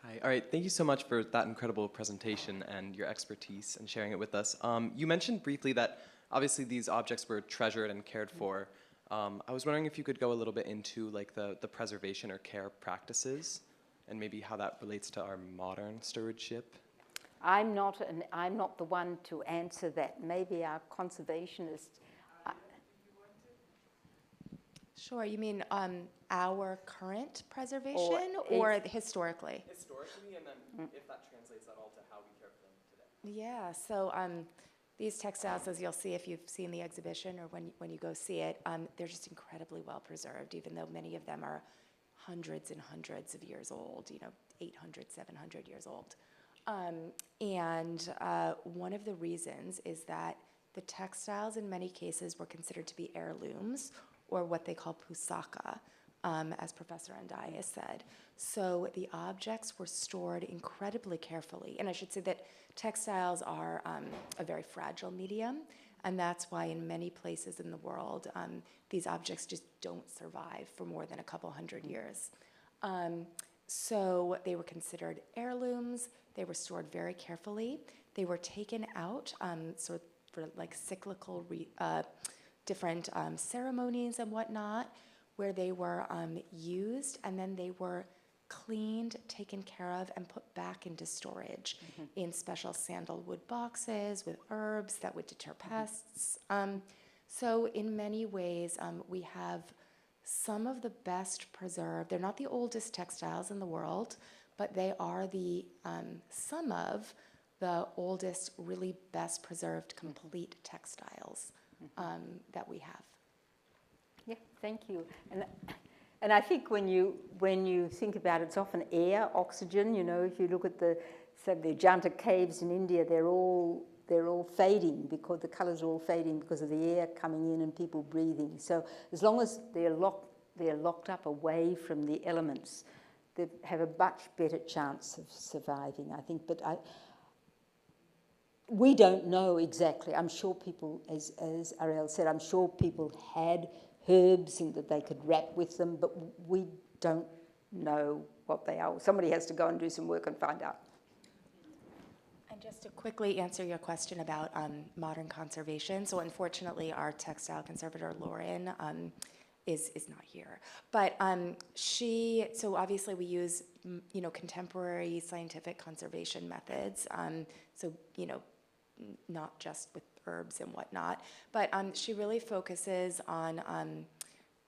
Hi. All right. Thank you so much for that incredible presentation and your expertise and sharing it with us. You mentioned briefly that obviously these objects were treasured and cared for. I was wondering if you could go a little bit into like the preservation or care practices and maybe how that relates to our modern stewardship. I'm not the one to answer that. Maybe our conservationist. Sure, you mean our current preservation or historically? Historically, and then if that translates at all to how we care for them today. Yeah, so these textiles, as you'll see if you've seen the exhibition or when you go see it, they're just incredibly well preserved, even though many of them are hundreds and hundreds of years old, 800, 700 years old. And one of the reasons is that the textiles in many cases were considered to be heirlooms, or what they call pusaka, as Professor Andaya said. So the objects were stored incredibly carefully. And I should say that textiles are a very fragile medium, and that's why in many places in the world, these objects just don't survive for more than a couple hundred years. So they were considered heirlooms. They were stored very carefully. They were taken out for like cyclical different ceremonies and whatnot, where they were used, and then they were cleaned, taken care of, and put back into storage in special sandalwood boxes with herbs that would deter pests. So in many ways, we have some of the best preserved. They're not the oldest textiles in the world, but they are the some of the oldest, really best preserved, complete textiles that we have. Yeah, thank you. And I think when you think about it, it's often air, oxygen. You know, if you look at the Ajanta caves in India, they're all fading because the colours are all fading because of the air coming in and people breathing. So as long as they're locked up away from the elements, they have a much better chance of surviving, I think. But we don't know exactly. I'm sure people, as Ariel said, I'm sure people had herbs and that they could wrap with them, but we don't know what they are. Somebody has to go and do some work and find out. And just to quickly answer your question about modern conservation, so unfortunately our textile conservator, Lauren, is not here. But so obviously we use, contemporary scientific conservation methods, so, not just with herbs and whatnot, but she really focuses on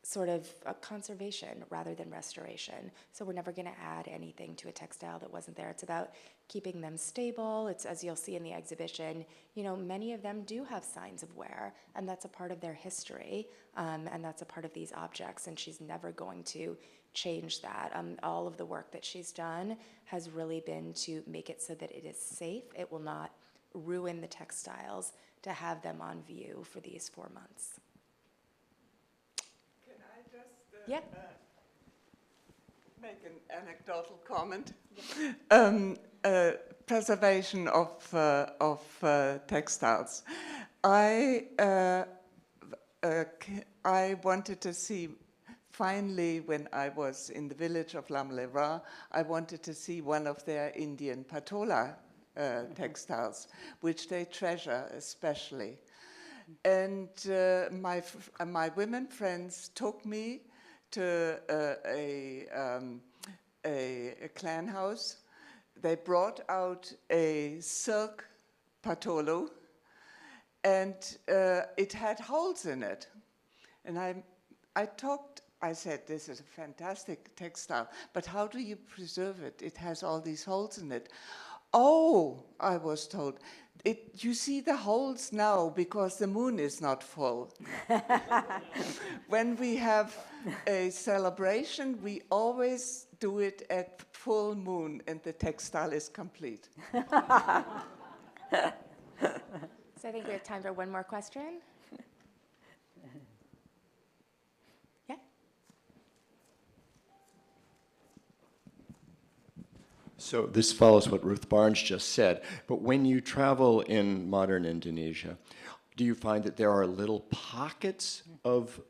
sort of conservation rather than restoration. So we're never going to add anything to a textile that wasn't there. It's about keeping them stable. It's, as you'll see in the exhibition, many of them do have signs of wear, and that's a part of their history, and that's a part of these objects, and she's never going to change that. All of the work that she's done has really been to make it so that it is safe. It will not ruin the textiles to have them on view for these 4 months. Can I just Yeah. make an anecdotal comment? Preservation of textiles. I wanted to see, finally, when I was in the village of Lamleva, I wanted to see one of their Indian patola textiles, which they treasure especially. And my women friends took me to a clan house. They brought out a silk patolo, and it had holes in it. And I said, this is a fantastic textile, but how do you preserve it? It has all these holes in it. Oh, I was told, you see the holes now because the moon is not full. When we have a celebration, we always do it at full moon and the textile is complete. So I think we have time for one more question. Yeah? So this follows what Ruth Barnes just said, but when you travel in modern Indonesia, do you find that there are little pockets of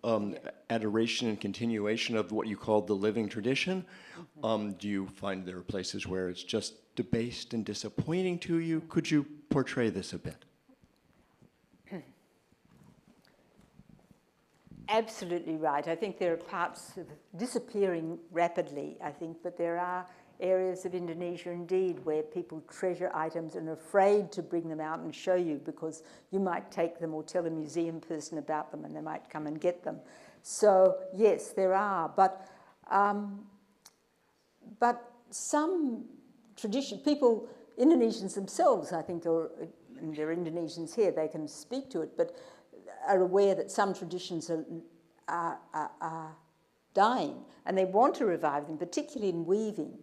adoration and continuation of what you call the living tradition? Do you find there are places where it's just debased and disappointing to you? Could you portray this a bit? Absolutely right. I think there are parts of disappearing rapidly, I think, but there are areas of Indonesia indeed where people treasure items and are afraid to bring them out and show you because you might take them or tell a museum person about them and they might come and get them. So yes, there are, but some tradition, people, Indonesians themselves, I think, and there are Indonesians here, they can speak to it, but are aware that some traditions are dying and they want to revive them, particularly in weaving.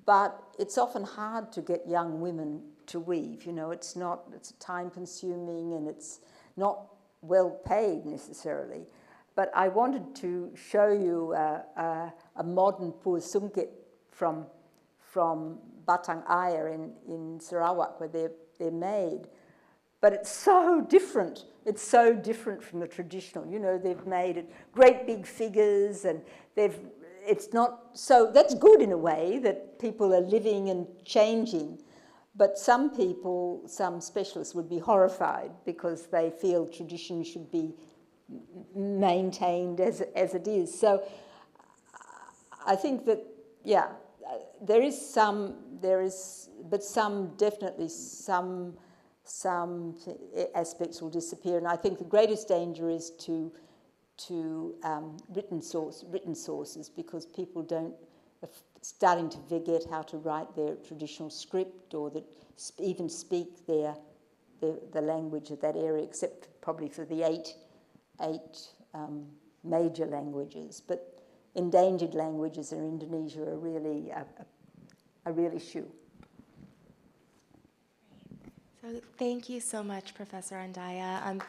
But it's often hard to get young women to weave. It's time consuming and it's not well paid necessarily. But I wanted to show you a modern pur sungkit from Batang Air in Sarawak where they're made. But it's so different. It's so different from the traditional. They've made it great big figures and it's not, so that's good in a way that people are living and changing, but some people, some specialists would be horrified because they feel tradition should be maintained as it is. So I think that, there is, but definitely some aspects will disappear. And I think the greatest danger is to written sources, because people are starting to forget how to write their traditional script, or that even speak the language of that area, except probably for the eight major languages. But endangered languages in Indonesia are really a real issue. So thank you so much, Professor Andaya.